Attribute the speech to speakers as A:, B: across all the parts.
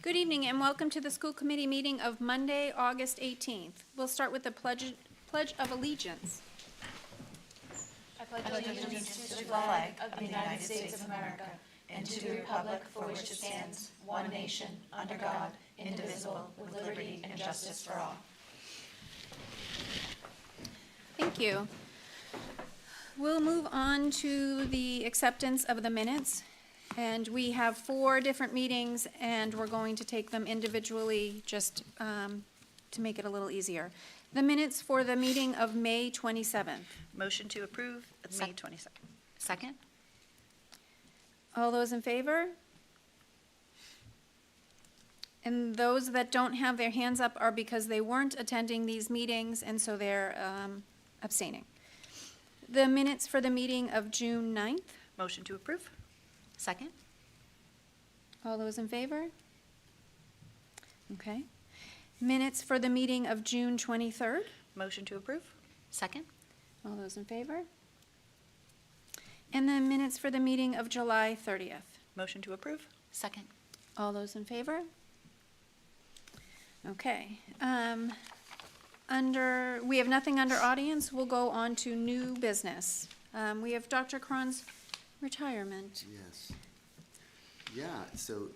A: Good evening and welcome to the school committee meeting of Monday, August 18th. We'll start with the Pledge of Allegiance.
B: I pledge allegiance to the flag of the United States of America and to the republic for which it stands, one nation, under God, indivisible, with liberty and justice for all.
A: Thank you. We'll move on to the acceptance of the minutes. And we have 4 different meetings, and we're going to take them individually just to make it a little easier. The minutes for the meeting of May 27th.
C: Motion to approve, May 22nd.
B: Second?
A: All those in favor? And those that don't have their hands up are because they weren't attending these meetings, and so they're abstaining. The minutes for the meeting of June 9th.
C: Motion to approve.
B: Second?
A: All those in favor? Okay. Minutes for the meeting of June 23rd.
C: Motion to approve.
B: Second?
A: All those in favor? And the minutes for the meeting of July 30th.
C: Motion to approve.
B: Second?
A: All those in favor? Okay. We have nothing under audience. We'll go on to new business. We have Dr. Cron's retirement.
D: Yes. Yeah, so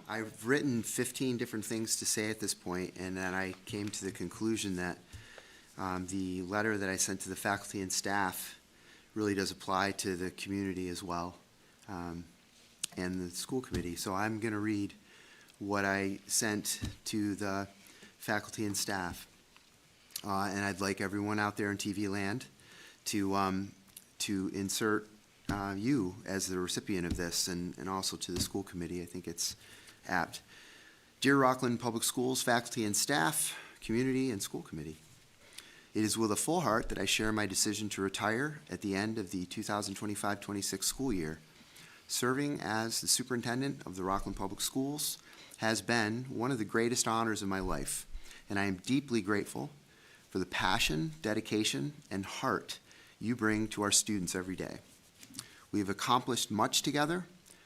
D: I've written 15 different things to say at this point, and then I came to the conclusion that the letter that I sent to the faculty and staff really does apply to the community as well, and the school committee. So I'm going to read what I sent to the faculty and staff, and I'd like everyone out there in TV land to insert you as the recipient of this, and also to the school committee. I think it's apt. Dear Rockland Public Schools faculty and staff, community, and school committee, it is with a full heart that I share my decision to retire at the end of the 2025-26 school year. Serving as the superintendent of the Rockland Public Schools has been one of the greatest honors of my life, and I am deeply grateful for the passion, dedication, and heart you bring to our students every day. We have accomplished much together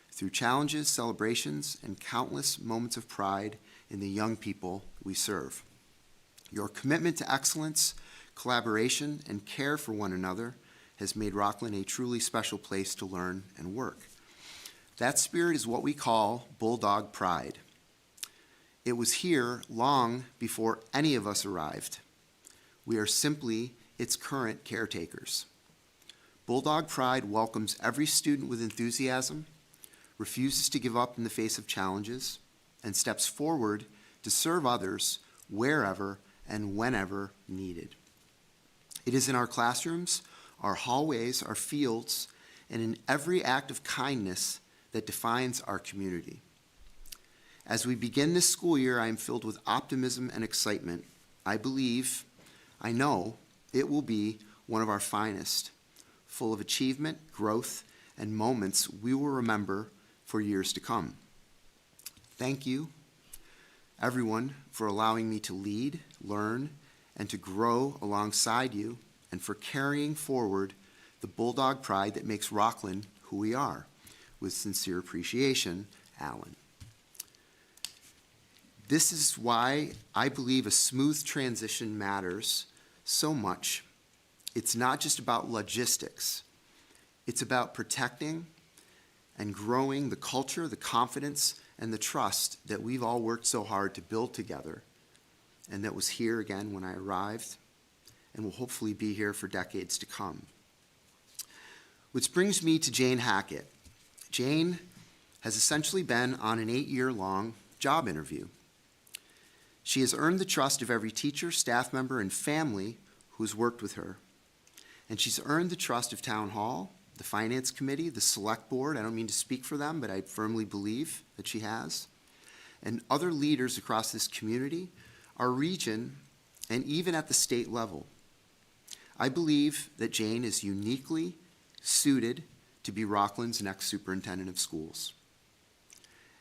D: through challenges, celebrations, and countless moments of pride in the young people we serve. Your commitment to excellence, collaboration, and care for one another has made Rockland a truly special place to learn and work. That spirit is what we call bulldog pride. It was here long before any of us arrived. We are simply its current caretakers. Bulldog pride welcomes every student with enthusiasm, refuses to give up in the face of challenges, and steps forward to serve others wherever and whenever needed. It is in our classrooms, our hallways, our fields, and in every act of kindness that defines our community. As we begin this school year, I am filled with optimism and excitement. I know it will be one of our finest, full of achievement, growth, and moments we will remember for years to come. Thank you, everyone, for allowing me to lead, learn, and to grow alongside you, and for carrying forward the bulldog pride that makes Rockland who we are. With sincere appreciation, Alan. This is why I believe a smooth transition matters so much. It's not just about logistics. It's about protecting and growing the culture, the confidence, and the trust that we've all worked so hard to build together, and that was here again when I arrived, and will hopefully be here for decades to come. Which brings me to Jane Hackett. Jane has essentially been on an 8-year-long job interview. She has earned the trust of every teacher, staff member, and family who's worked with her. And she's earned the trust of Town Hall, the Finance Committee, the Select Board. I don't mean to speak for them, but I firmly believe that she has. And other leaders across this community, our region, and even at the state level. I believe that Jane is uniquely suited to be Rockland's next superintendent of schools.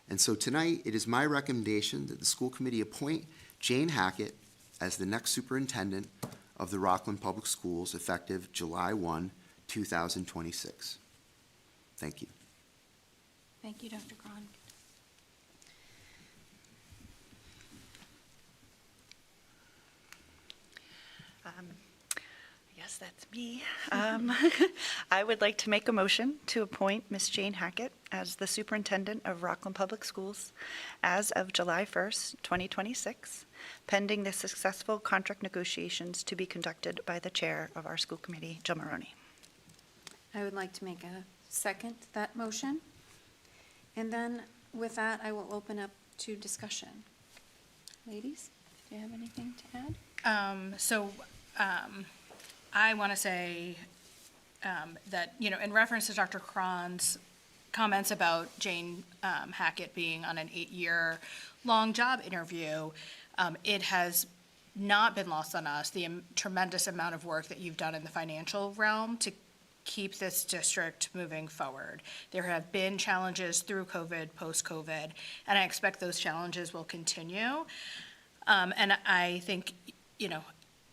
D: And so tonight, it is my recommendation that the school committee appoint Jane Hackett as the next superintendent of the Rockland Public Schools effective July 1, 2026. Thank you.
A: Thank you, Dr. Cron.
C: Yes, that's me. I would like to make a motion to appoint Miss Jane Hackett as the Superintendent of Rockland Public Schools as of July 1st, 2026, pending the successful contract negotiations to be conducted by the Chair of our school committee, Jill Maroney.
A: I would like to make a second that motion. And then with that, I will open up to discussion. Ladies, do you have anything to add?
E: I want to say that, in reference to Dr. Cron's comments about Jane Hackett being on an 8-year-long job interview, it has not been lost on us, the tremendous amount of work that you've done in the financial realm to keep this district moving forward. There have been challenges through COVID, post-COVID, and I expect those challenges will continue. And I think,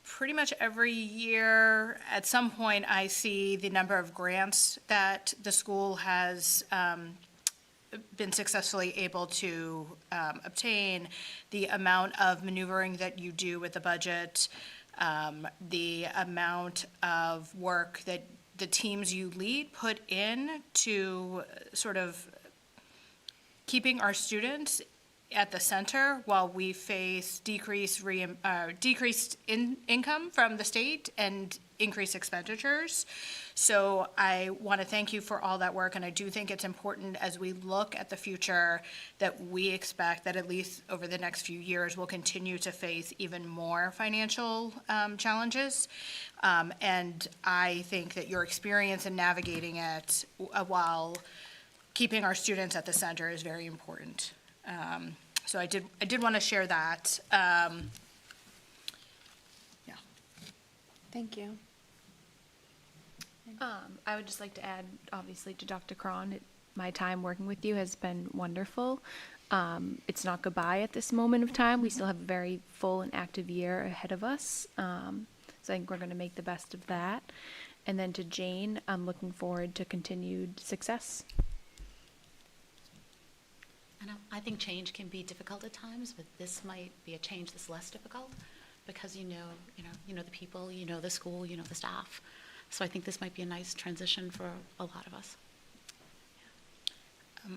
E: pretty much every year, at some point, I see the number of grants that the school has been successfully able to obtain, the amount of maneuvering that you do with the budget, the amount of work that the teams you lead put in to sort of keeping our students at the center while we face decreased income from the state and increased expenditures. So I want to thank you for all that work, and I do think it's important as we look at the future that we expect that at least over the next few years we'll continue to face even more financial challenges. And I think that your experience in navigating it while keeping our students at the center is very important. So I did want to share that. Yeah.
A: Thank you.
F: I would just like to add, obviously, to Dr. Cron, my time working with you has been wonderful. It's not goodbye at this moment of time. We still have a very full and active year ahead of us. So I think we're going to make the best of that. And then to Jane, I'm looking forward to continued success.
B: And I think change can be difficult at times, but this might be a change that's less difficult because you know the people, the school, the staff. So I think this might be a nice transition for a lot of us.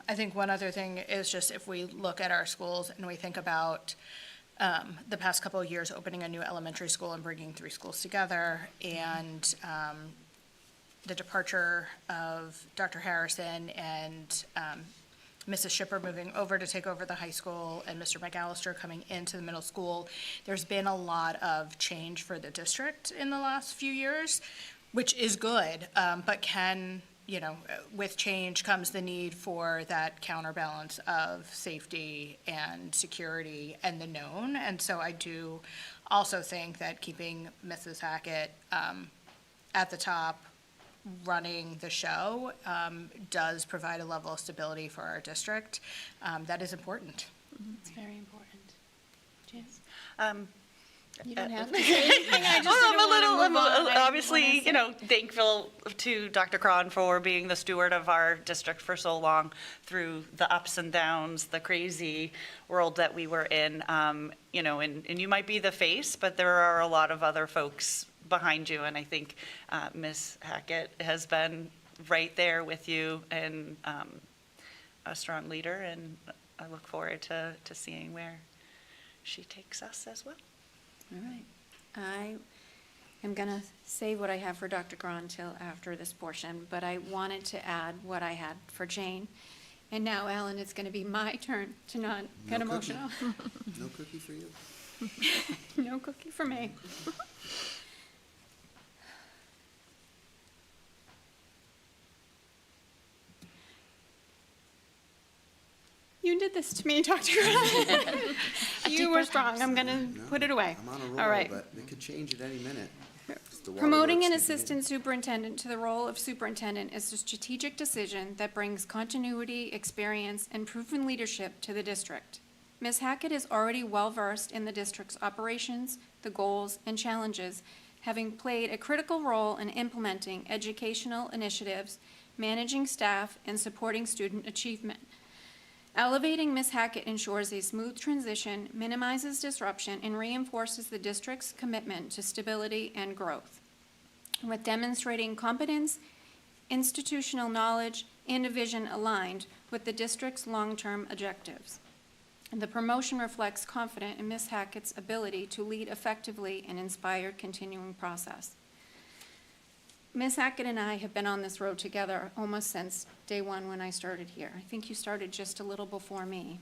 E: I think one other thing is just if we look at our schools and we think about the past couple of years opening a new elementary school and bringing 3 schools together, and the departure of Dr. Harrison and Mrs. Shipper moving over to take over the high school and Mr. McAllister coming into the middle school, there's been a lot of change for the district in the last few years, which is good, but with change comes the need for that counterbalance of safety and security and the known. And so I do also think that keeping Mrs. Hackett at the top running the show does provide a level of stability for our district. That is important.
A: It's very important. Janice?
C: Um,
A: You don't have to say anything, I just didn't want to move on. I
C: obviously, thankful to Dr. Cron for being the steward of our district for so long through the ups and downs, the crazy world that we were in. And you might be the face, but there are a lot of other folks behind you. And I think Ms. Hackett has been right there with you and a strong leader. And I look forward to seeing where she takes us as well.
A: All right. I am going to save what I have for Dr. Cron till after this portion, but I wanted to add what I had for Jane. And now, Alan, it's going to be my turn to not get emotional.
D: No cookie for you?
A: No cookie for me. You did this to me, Dr. Cron. You were strong. I'm going to put it away.
D: I'm on a
A: All
D: roll,
A: right.
D: but it could change at any minute. Just the
A: Promoting
D: waterworks
A: an
D: to
A: assistant superintendent to the role of superintendent is a strategic decision that brings continuity, experience, and proven leadership to the district. Ms. Hackett is already well-versed in the district's operations, the goals, and challenges, having played a critical role in implementing educational initiatives, managing staff, and supporting student achievement. Elevating Ms. Hackett ensures a smooth transition, minimizes disruption, and reinforces the district's commitment to stability and growth. with demonstrating competence, institutional knowledge, and a vision aligned with the district's long-term objectives. The promotion reflects confidence in Ms. Hackett's ability to lead effectively and inspire continuing process. Ms. Hackett and I have been on this road together almost since day one when I started here. I think you started just a little before me.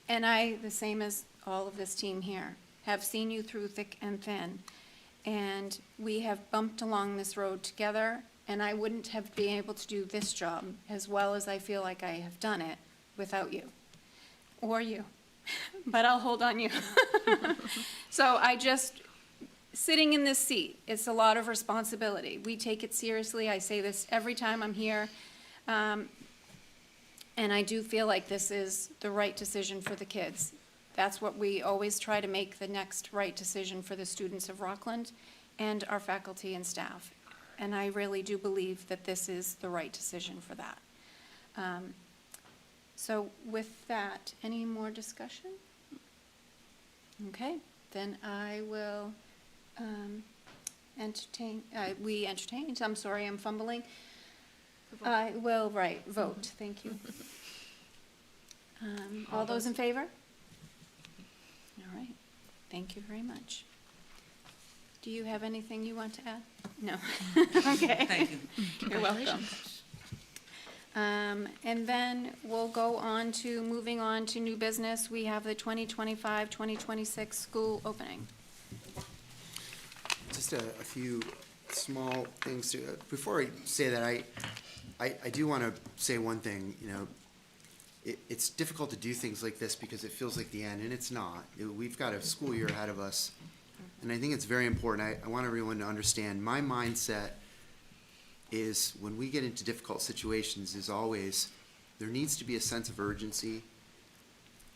A: And I, the same as all of this team here, have seen you through thick and thin. And we have bumped along this road together, and I wouldn't have been able to do this job as well as I feel like I have done it without you. Or you. But I'll hold on you. So sitting in this seat, it's a lot of responsibility. We take it seriously. I say this every time I'm here. And I do feel like this is the right decision for the kids. That's what we always try to make, the next right decision for the students of Rockland and our faculty and staff. And I really do believe that this is the right decision for that. So with that, any more discussion? Okay, then I will I'm sorry, I'm fumbling. I will, vote, thank you. All those in favor? All right, thank you very much. Do you have anything you want to add? No. Okay.
G: Thank you.
A: You're welcome. And then we'll go on to, moving on to new business. We have the 2025-2026 school opening.
D: Just a few small things. Before I say that, I do want to say one thing. You know, it's difficult to do things like this because it feels like the end, and it's not. We've got a school year ahead of us, and I think it's very important. I want everyone to understand my mindset is when we get into difficult situations is always there needs to be a sense of urgency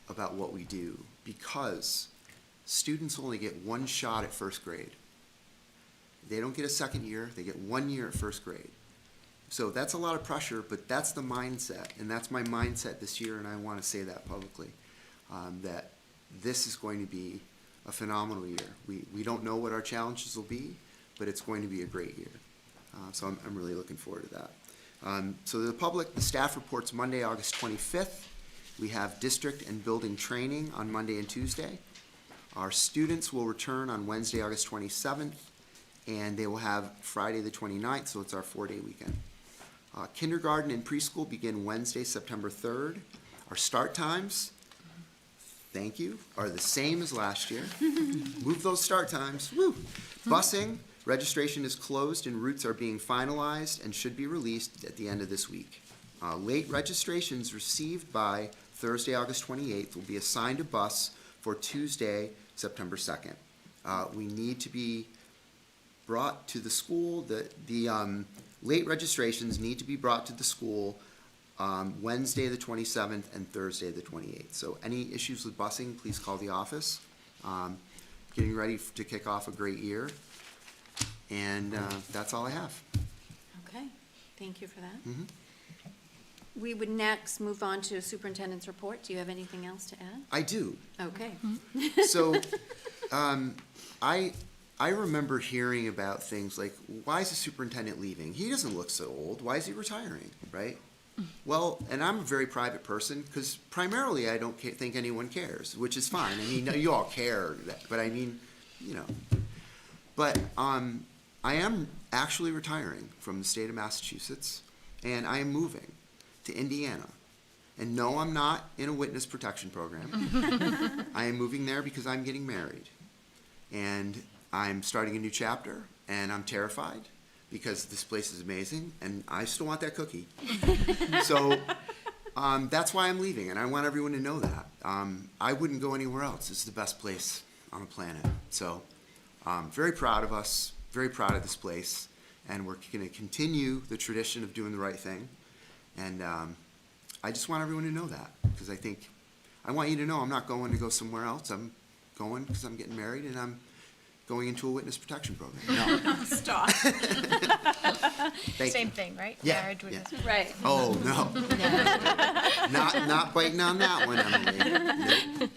D: about what we do, because students only get one shot at first grade. They don't get a second year, they get 1 year at first grade. So that's a lot of pressure, but that's the mindset, and that's my mindset this year, and I want to say that publicly, that this is going to be a phenomenal year. We don't know what our challenges will be, but it's going to be a great year. So I'm really looking forward to that. So the public, the staff reports Monday, August 25th. We have district and building training on Monday and Tuesday. Our students will return on Wednesday, August 27th, and they will have Friday the 29th, so it's our 4-day weekend. Kindergarten and preschool begin Wednesday, September 3rd. Our start times, thank you, are the same as last year. Move those start times, woo! Busing, registration is closed and routes are being finalized and should be released at the end of this week. Late registrations received by Thursday, August 28th will be assigned a bus for Tuesday, September 2nd. We need to be brought to the school. The late registrations need to be brought to the school Wednesday the 27th and Thursday the 28th. So any issues with busing, please call the office. Getting ready to kick off a great year. And that's all I have.
A: Okay, thank you for that.
D: Mhm.
A: We would next move on to superintendent's report. Do you have anything else to add?
D: I do.
A: Okay.
D: So, I remember hearing about things like, why is the superintendent leaving? He doesn't look so old. Why is he retiring, right? Well, and I'm a very private person, because primarily I don't think anyone cares, which is fine. I mean, you all care, but I mean, you know. But I am actually retiring from the state of Massachusetts, and I am moving to Indiana. And no, I'm not in a witness protection program. I am moving there because I'm getting married. And I'm starting a new chapter, and I'm terrified because this place is amazing, and I still want that cookie. So that's why I'm leaving, and I want everyone to know that. I wouldn't go anywhere else. It's the best place on the planet. So very proud of us, very proud of this place, and we're going to continue the tradition of doing the right thing. And I just want everyone to know that, because I want you to know I'm not going to go somewhere else. I'm going because I'm getting married, and I'm going into a witness protection program. No.
A: Stop.
D: Thank
F: Same
D: you.
F: thing, right?
D: Yeah,
F: Marriage witness.
D: yeah.
A: Right.
D: Oh, no. Not biting on that one, Emily.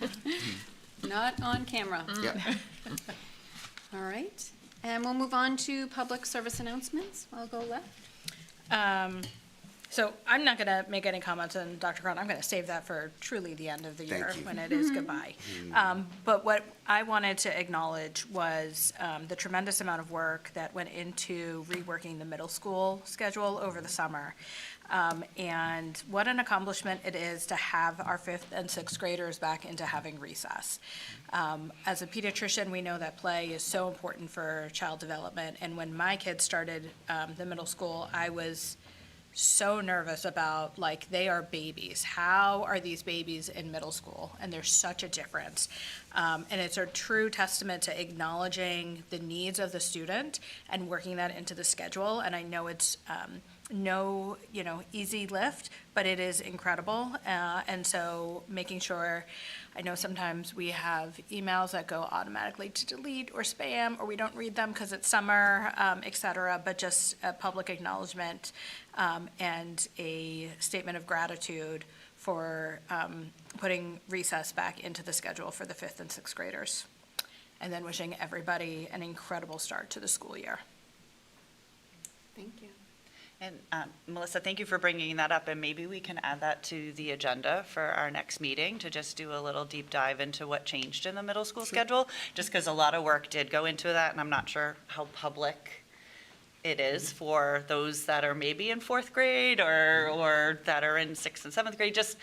A: Not on camera.
D: Yeah.
A: All right. And we'll move on to public service announcements. I'll go left.
E: So I'm not going to make any comments on Dr. Cron. I'm going to save that for truly the end of the year
D: Thank you.
E: when it is goodbye. But what I wanted to acknowledge was the tremendous amount of work that went into reworking the middle school schedule over the summer. And what an accomplishment it is to have our 5th and 6th graders back into having recess. As a pediatrician, we know that play is so important for child development. And when my kids started the middle school, I was so nervous about, like, they are babies. How are these babies in middle school? And there's such a difference. And it's a true testament to acknowledging the needs of the student and working that into the schedule. And I know it's no, easy lift, but it is incredible. And so making sure, I know sometimes we have emails that go automatically to delete or spam, or we don't read them because it's summer, et cetera, but just a public acknowledgement and a statement of gratitude for putting recess back into the schedule for the 5th and 6th graders. And then wishing everybody an incredible start to the school year.
A: Thank you.
C: And Melissa, thank you for bringing that up, and maybe we can add that to the agenda for our next meeting to just do a little deep dive into what changed in the middle school schedule, just because a lot of work did go into that, and I'm not sure how public it is for those that are maybe in 4th grade or that are in 6th and 7th grade, just,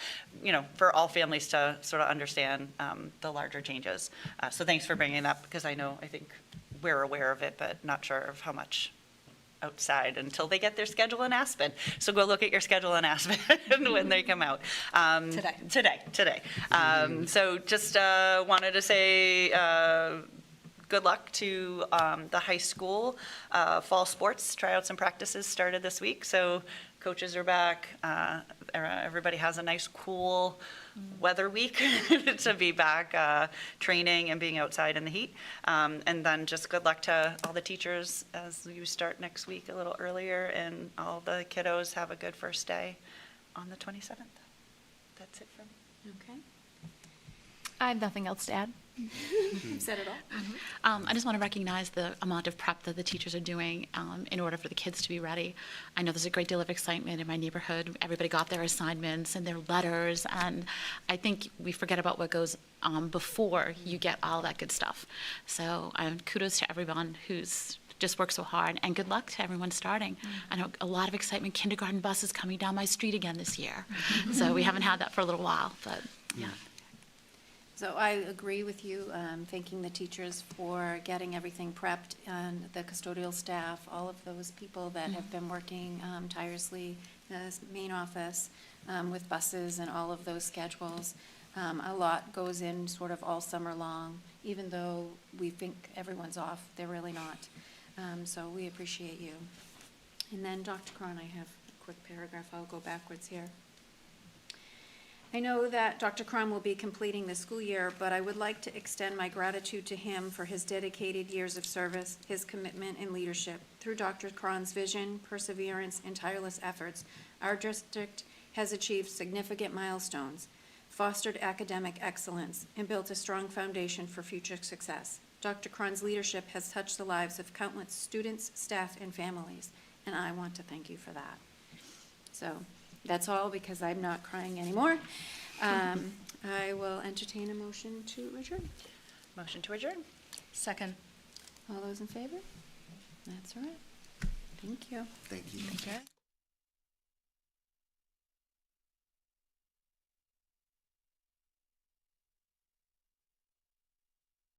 C: for all families to sort of understand the larger changes. So thanks for bringing it up, because I think we're aware of it, but not sure of how much outside until they get their schedule in Aspen. So go look at your schedule in Aspen when they come out. Today. So just wanted to say good luck to the high school. Fall sports tryouts and practices started this week, so coaches are back. Everybody has a nice, cool weather week to be back training and being outside in the heat. And then just good luck to all the teachers as you start next week a little earlier, and all the kiddos have a good first day on the 27th. That's it from me.
A: Okay.
F: I have nothing else to add.
A: You've said it all.
G: I just want to recognize the amount of prep that the teachers are doing in order for the kids to be ready. I know there's a great deal of excitement in my neighborhood. Everybody got their assignments and their letters, and I think we forget about what goes before you get all that good stuff. So kudos to everyone who's just worked so hard, and good luck to everyone starting. I know a lot of excitement. Kindergarten buses coming down my street again this year. So we haven't had that for a little while, but yeah.
A: So I agree with you, thanking the teachers for getting everything prepped, and the custodial staff, all of those people that have been working tirelessly, as main office, with buses and all of those schedules. A lot goes in sort of all summer long, even though we think everyone's off, they're really not. So we appreciate you. And then Dr. Cron, I have a quick paragraph, I'll go backwards here. I know that Dr. Cron will be completing the school year, but I would like to extend my gratitude to him for his dedicated years of service, his commitment and leadership. Through Dr. Cron's vision, perseverance, and tireless efforts, our district has achieved significant milestones, fostered academic excellence, and built a strong foundation for future success. Dr. Cron's leadership has touched the lives of countless students, staff, and families, and I want to thank you for that. So that's all, because I'm not crying anymore. I will entertain a motion to adjourn.
C: Motion to adjourn.
E: Second.
A: All those in favor? That's all right. Thank you.
D: Thank you.
E: Okay.